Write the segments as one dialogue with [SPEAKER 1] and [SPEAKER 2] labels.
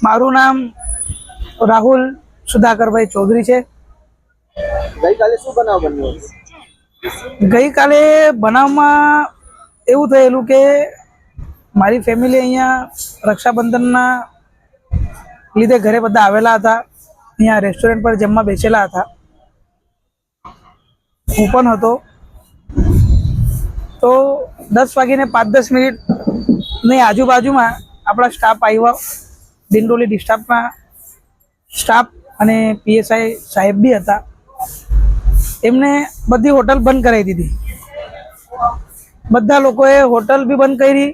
[SPEAKER 1] મારું નામ રાહુલ સુધાકરભાઈ ચૌધરી છે।
[SPEAKER 2] ગઈકાલે શું બનાવ બન્યો?
[SPEAKER 1] ગઈકાલે બનાવમાં એવું થયેલું કે મારી ફેમિલી અહીંયા રક્ષાબંધનના લીધે ઘરે બધા આવેલા હતા। અહીંયા રેસ્ટોરન્ટ પર જમવા બેસેલા હતા, હું પણ હતો। તો 10:05-10 આજુબાજુમાં આપણા સ્ટાફ આવ્યા, દિંડોલી ડિસ્ટ્રિક્ટના સ્ટાફ અને પીએસઆઈ સાહેબ બી હતા। એમને બધી હોટલ બંધ કરાવી દીધી। બધા લોકોએ હોટલ બી બંધ કરી,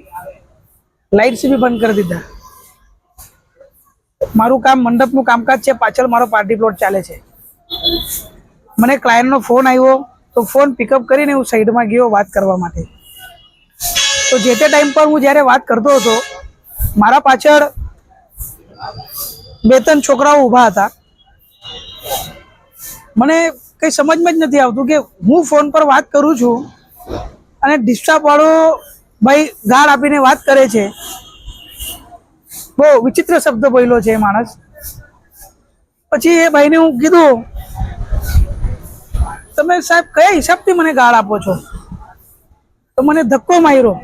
[SPEAKER 1] લાઇટ્સ બી બંધ કરી દીધા। મારું કામ મંડપનું કામકાજ છે, પાછળ મારો પાર્ટી પ્લોટ ચાલે છે। મને ક્લાયન્ટનો ફોન આવ્યો તો ફોન પિકઅપ કરીને હું સાઈડમાં ગયો વાત કરવા માટે। તો જે તે ટાઈમ પર હું જ્યારે વાત કરતો હતો, મારા પાછળ 2-3 છોકરાઓ ઊભા હતા। મને કંઈ સમજમાં જ નથી આવતું કે હું ફોન પર વાત કરું છું અને ડિસ્ટર્બ વાળો ભાઈ ગાળ આપીને વાત કરે છે। બહુ વિચિત્ર શબ્દ બોલ્યો છે એ માણસ। પછી એ ભાઈને હું કીધું, તમે સાહેબ કયા હિસાબથી મને ગાળ આપો છો? તો મને ધક્કો માર્યો।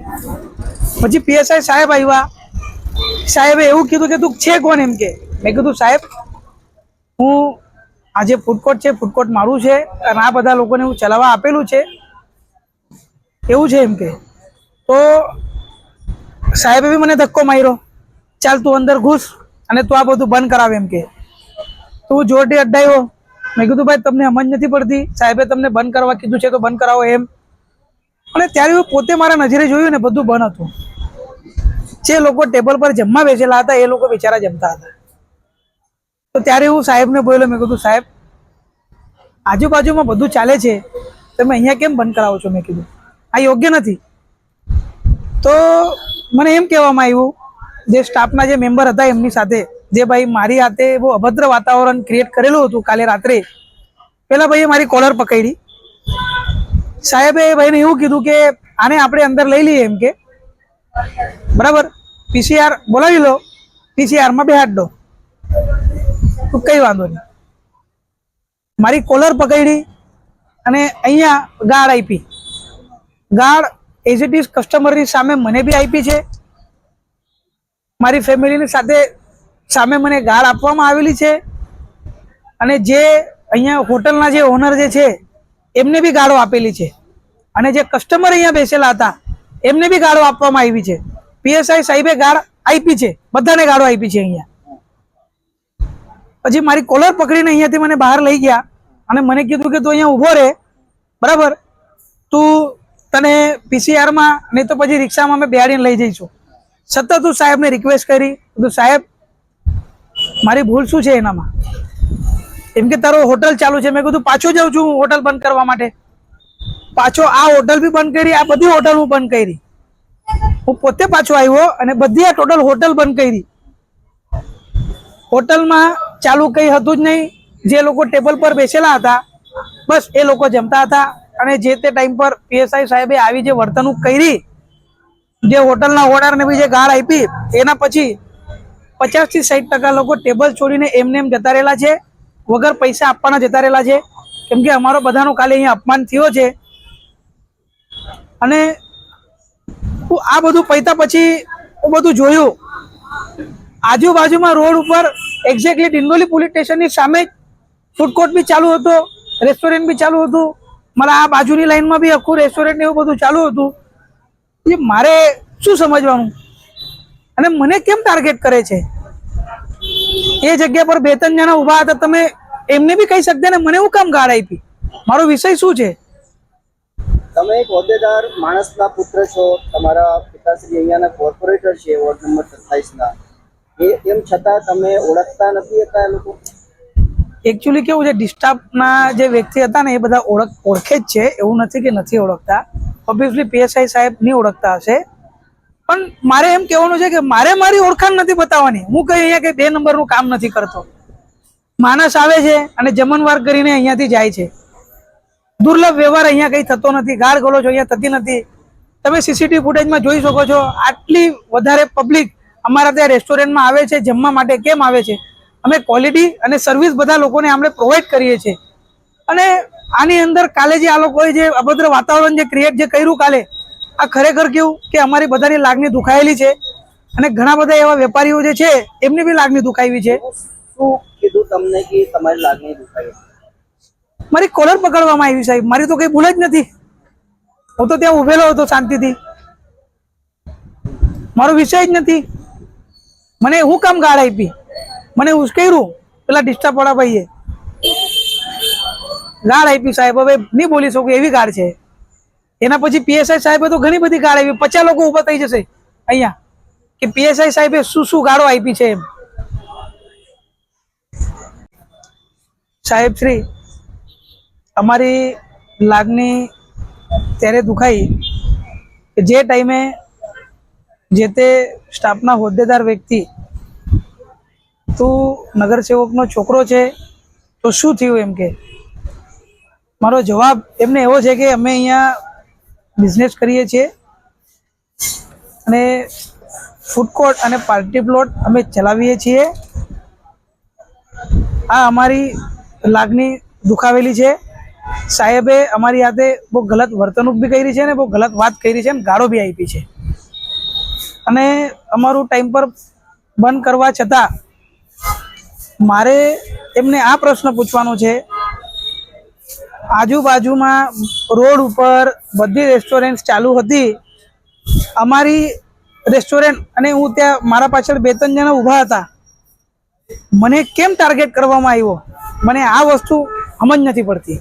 [SPEAKER 1] પછી પીએસઆઈ સાહેબ આવ્યા, સાહેબે એવું કીધું કે તું છે કોણ એમ કે। મેં કીધું સાહેબ, હું આજે ફૂડકોર્ટ છે, ફૂડકોર્ટ મારું છે અને આ બધા લોકોને હું ચલાવવા આપેલું છે એવું છે એમ કે। તો સાહેબે બી મને ધક્કો માર્યો, ચાલ તું અંદર ઘૂસ અને તું આ બધું બંધ કરાવે એમ કે। તું જોરથી અડાયો। મેં કીધું ભાઈ તમને સમજ નથી પડતી, સાહેબે તમને બંધ કરવા કીધું છે તો બંધ કરાવો એમ। અને ત્યારે હું પોતે મારા નજરે જોયું ને બધું બંધ હતું। જે લોકો ટેબલ પર જમવા બેસેલા હતા એ લોકો બિચારા જમતા હતા। તો ત્યારે હું સાહેબને બોલ્યો, મેં કીધું સાહેબ, આજુબાજુમાં બધું ચાલે છે, તમે અહીંયા કેમ બંધ કરાવો છો? મેં કીધું આ યોગ્ય નથી। તો મને એમ કહેવામાં આવ્યું, જે સ્ટાફના જે મેમ્બર હતા એમની સાથે, જે ભાઈ મારી હાથે બહુ અભદ્ર વાતાવરણ ક્રિએટ કરેલું હતું કાલે રાત્રે, પેલા ભાઈએ મારી કોલર પકડી। સાહેબે એ ભાઈને એવું કીધું કે આને આપણે અંદર લઈ લઈએ એમ કે, બરાબર, પીસીઆર બોલાવી લો, પીસીઆરમાં બેહાડ દો, તો કંઈ વાંધો નહીં। મારી કોલર પકડી અને અહીંયા ગાળ આપી। ગાળ એઝ ઇટ ઇઝ કસ્ટમરની સામે મને બી આપી છે, મારી ફેમિલીની સાથે સામે મને ગાળ આપવામાં આવેલી છે, અને જે અહીંયા હોટલના જે ઓનર જે છે એમને બી ગાળો આપેલી છે, અને જે કસ્ટમર અહીંયા બેસેલા હતા એમને બી ગાળો આપવામાં આવી છે। પીએસઆઈ સાહેબે ગાળ આપી છે, બધાને ગાળો આપી છે અહીંયા। પછી મારી કોલર પકડીને અહીંયાથી મને બહાર લઈ ગયા અને મને કીધું કે તું અહીંયા ઊભો રહે, બરાબર, તું તને પીસીઆરમાં નહીં તો પછી રિક્ષામાં અમે બેહાડીને લઈ જઈશું। સતત હું સાહેબને રિક્વેસ્ટ કરી, તો સાહેબ મારી ભૂલ શું છે એનામાં? એમ કે તારો હોટલ ચાલુ છે। મેં કીધું પાછો જાઉં છું હોટલ બંધ કરવા માટે, પાછો આ હોટલ બી બંધ કરી, આ બધી હોટલ હું બંધ કરી, હું પોતે પાછો આવ્યો અને બધી આ ટોટલ હોટલ બંધ કરી। હોટલમાં ચાલુ કંઈ હતું જ નહીં, જે લોકો ટેબલ પર બેસેલા હતા બસ એ લોકો જમતા હતા। અને જે તે ટાઈમ પર પીએસઆઈ સાહેબે આવી જે વર્તણૂક કરી, જે હોટલના ઓનરને બી જે ગાળ આપી, એના પછી 50-60% લોકો ટેબલ છોડીને એમને એમ જતા રહેલા છે, વગર પૈસા આપવાના જતા રહેલા છે, કેમ કે અમારો બધાનો કાલે અહીંયા અપમાન થયો છે। અને આ બધું પૈતા પછી હું બધું જોયું, આજુબાજુમાં રોડ ઉપર એક્ઝેક્ટલી દિંડોલી પોલીસ સ્ટેશનની સામે ફૂડકોર્ટ બી ચાલુ હતો, રેસ્ટોરન્ટ બી ચાલુ હતું, મારા આ બાજુની લાઈનમાં બી આખું રેસ્ટોરન્ટ એવું બધું ચાલુ હતું। એ મારે શું સમજવાનું? અને મને કેમ ટાર્ગેટ કરે છે? એ જગ્યા પર 2-3 જણા ઊભા હતા, તમે એમને બી કહી શકતા ને મને હું કામ ગાળ આપી? મારો વિષય શું છે?
[SPEAKER 2] તમે એક હોદ્દેદાર માણસના પુત્ર છો, તમારા પિતાશ્રી અહીંયાના કોર્પોરેટર છે વોર્ડ નંબર 27ના, એમ છતાં તમે ઓળખતા નથી હતા એ લોકો?
[SPEAKER 1] એકચ્યુઅલી કેવું છે, ડિસ્ટર્બના જે વ્યક્તિ હતા ને એ બધા ઓળખે જ છે, એવું નથી કે નથી ઓળખતા। ઓબ્વિયસલી પીએસઆઈ સાહેબ નહીં ઓળખતા હશે, પણ મારે એમ કહેવાનું છે કે મારે મારી ઓળખાણ નથી બતાવવાની। હું કંઈ અહીંયા કંઈ 2 નંબરનું કામ નથી કરતો। માણસ આવે છે અને જમણવાર કરીને અહીંયાથી જાય છે, દુર્લભ વ્યવહાર અહીંયા કંઈ થતો નથી, ગાળ ગલોચ અહીંયા થતી નથી। તમે સીસીટીવી ફૂટેજમાં જોઈ શકો છો, આટલી વધારે પબ્લિક અમારા ત્યાં રેસ્ટોરન્ટમાં આવે છે જમવા માટે કેમ આવે છે? અમે ક્વોલિટી અને સર્વિસ બધા લોકોને આપણે પ્રોવાઈડ કરીએ છીએ. અને આની અંદર કાલે જે આ લોકોએ જે અભદ્ર વાતાવરણ જે ક્રિએટ જે કર્યું કાલે, આ ખરેખર કેવું કે અમારી બધાની લાગણી દુખાયેલી છે. અને ઘણા બધા એવા વેપારીઓ જે છે એમની બી લાગણી દુખાવી છે.
[SPEAKER 2] શું કીધું તમને કે તમારી લાગણી દુખાઈ?
[SPEAKER 1] મારી કોલર પકડવામાં આવી સાહેબ, મારી તો કઈ ભૂલ જ નથી. હું તો ત્યાં ઉભેલો હતો શાંતિથી, મારો વિષય જ નથી. મને હું કામ ગાળ આપી, મને ઉશ્કેર્યું પેલા ડિસ્ટર્બ વાળા ભાઈએ ગાળ આપી સાહેબ. હવે નહીં બોલી શકું એવી ગાળ છે. એના પછી પીએસઆઈ સાહેબે તો ઘણી બધી ગાળ આપી. 50 લોકો ઊભા થઈ જશે અહીંયા કે પીએસઆઈ સાહેબે શું શું ગાળો આપી છે એમ. સાહેબ શ્રી, અમારી લાગણી ત્યારે દુખાઈ કે જે ટાઈમે જે તે સ્ટાફના હોદ્દેદાર વ્યક્તિ તું નગરસેવકનો છોકરો છે તો શું થયું એમ કે. મારો જવાબ એમને એવો છે કે અમે અહીંયા બિઝનેસ કરીએ છીએ અને ફૂડ કોર્ટ અને પાર્ટી પ્લોટ અમે ચલાવીએ છીએ. આ અમારી લાગણી દુખાવેલી છે. સાહેબે અમારી હાથે બહુ ગલત વર્તણૂક બી કરી છે ને બહુ ગલત વાત કરી છે ને ગાળો બી આપી છે. અને અમારું ટાઈમ પર બંધ કરવા છતાં મારે એમને આ પ્રશ્ન પૂછવાનો છે, આજુબાજુમાં રોડ ઉપર બધી રેસ્ટોરન્ટ ચાલુ હતી, અમારી રેસ્ટોરન્ટ અને હું ત્યાં મારા પાછળ 2-3 જણા ઊભા હતા, મને કેમ ટાર્ગેટ કરવામાં આવ્યો? મને આ વસ્તુ સમજ નથી પડતી.